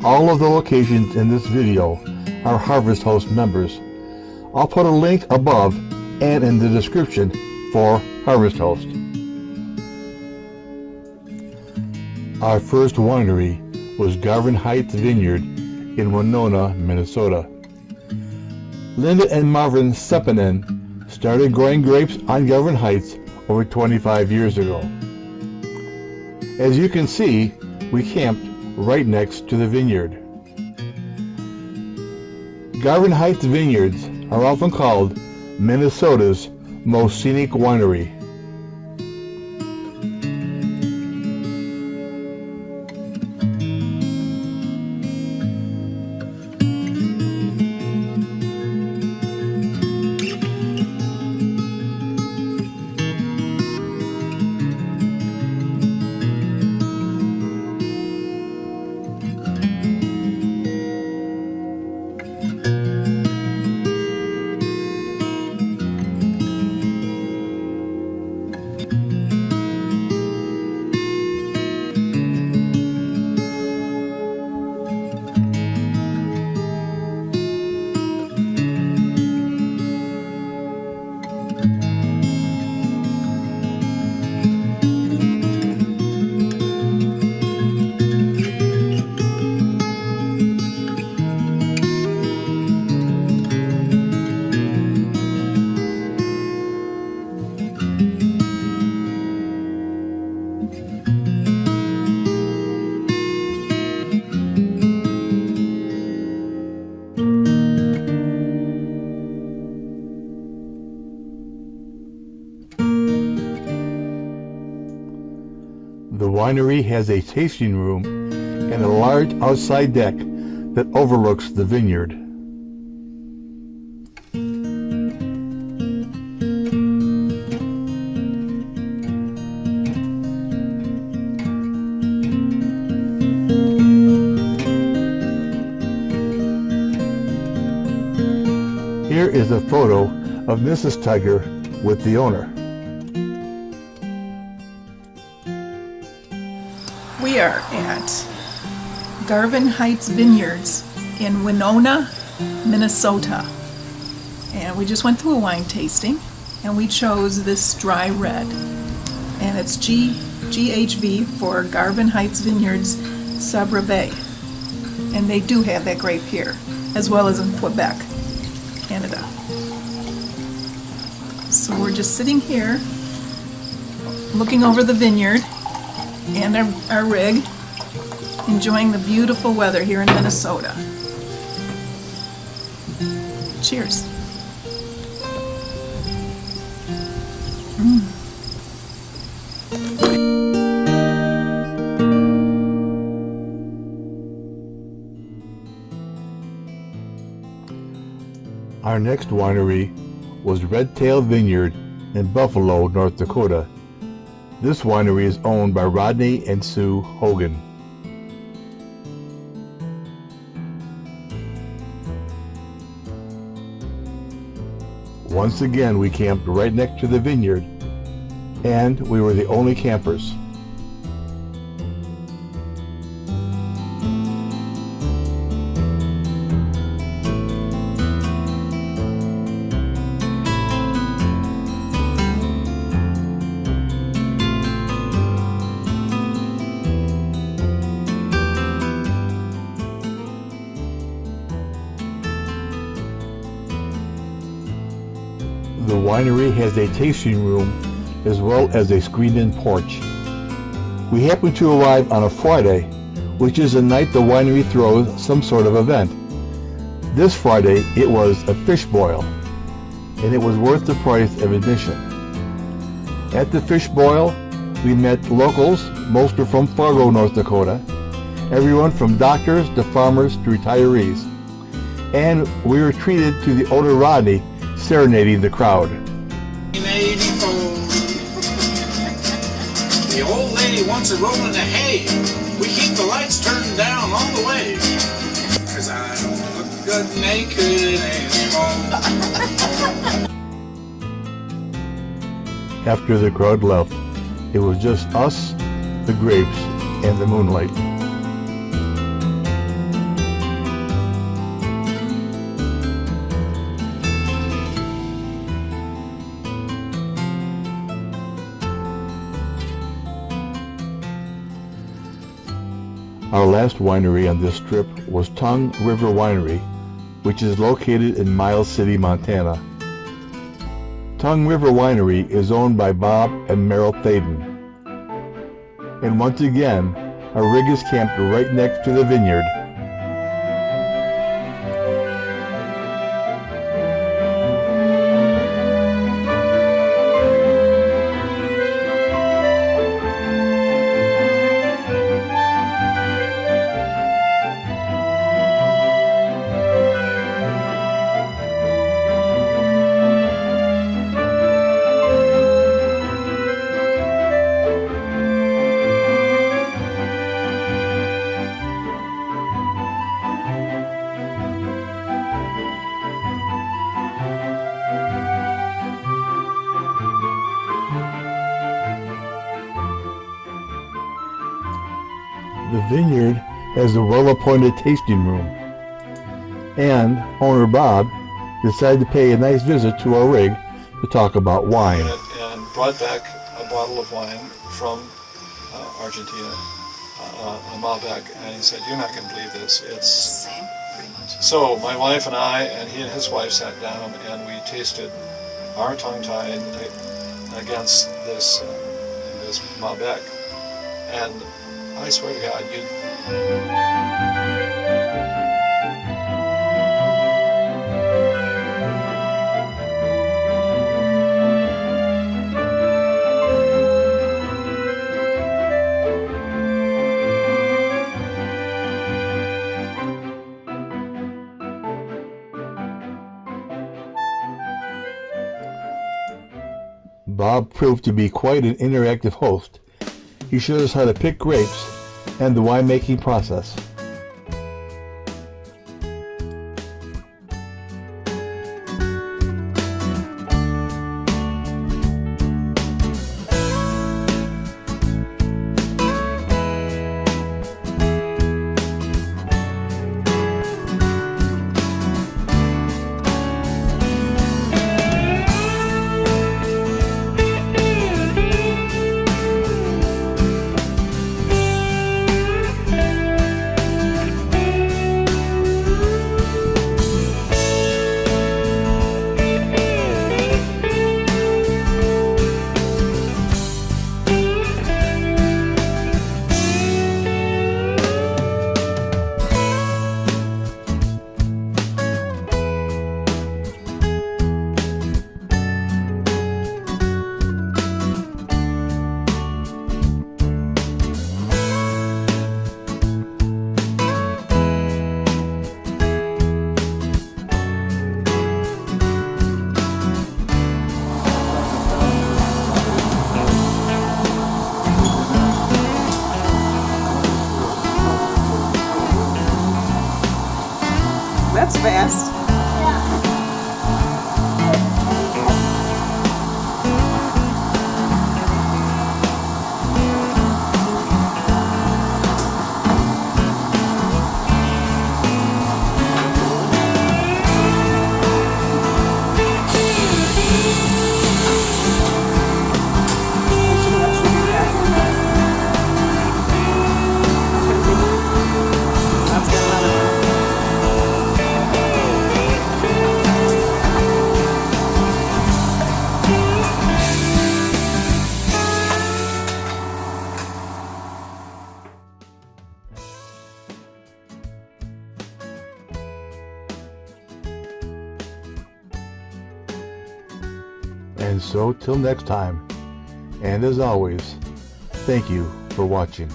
All of the locations in this video are Harvest Host members. I'll put a link above and in the description for Harvest Host. Our first winery was Garvin Vineyard in Winona, Minnesota. Linda and Marvin Sepinen started growing grapes on Garvin Heights over 25 years ago. As you can see, we camped right next to the vineyard. Garvin Heights Vineyards are often called Minnesota's most scenic winery. The winery has a tasting room and a large outside deck that overlooks the vineyard. Here is a photo of Mrs. Tiger with the owner. We are at Garvin Heights Vineyards in Winona, Minnesota. And we just went through a wine tasting and we chose this dry red. And it's GHV for Garvin Heights Vineyards, Sabre Bay. And they do have that grape here, as well as in Quebec, Canada. So we're just sitting here looking over the vineyard and our rig, enjoying the beautiful weather here in Minnesota. Cheers. Our next winery was Redtail Vineyard in Buffalo, North Dakota. This winery is owned by Rodney and Sue Hogan. Once again, we camped right next to the vineyard, and we were the only campers. The winery has a tasting room as well as a screened-in porch. We happened to arrive on a Friday, which is the night the winery throws some sort of event. This Friday it was a fish boil, and it was worth the price of admission. At the fish boil, we met locals, most are from Fargo, North Dakota, everyone from doctors to farmers to retirees. And we were treated to the owner Rodney serenading the crowd. 1984. The old lady wants a roll in the hay. We keep the lights turned down all the way. 'Cause I don't look good naked anymore. After the crowd left, it was just us, the grapes, and the moonlight. Our last winery on this trip was Tongue River Winery, which is located in Miles City, Montana. Tongue River Winery is owned by Bob and Merrill Thaden. And once again, a Riggis Camper right next to the vineyard. The vineyard has a well-appointed tasting room, and owner Bob decided to pay a nice visit to our rig to talk about wine. And brought back a bottle of wine from Argentina a while back, and he said, "You're not going to believe this. It's Same, pretty much. So my wife and I, and he and his wife sat down, and we tasted our tongue-tied against this Malbec, and I swear to God, Bob proved to be quite an interactive host. He showed us how to pick grapes and the winemaking process. That's fast. And so till next time, and as always, thank you for watching.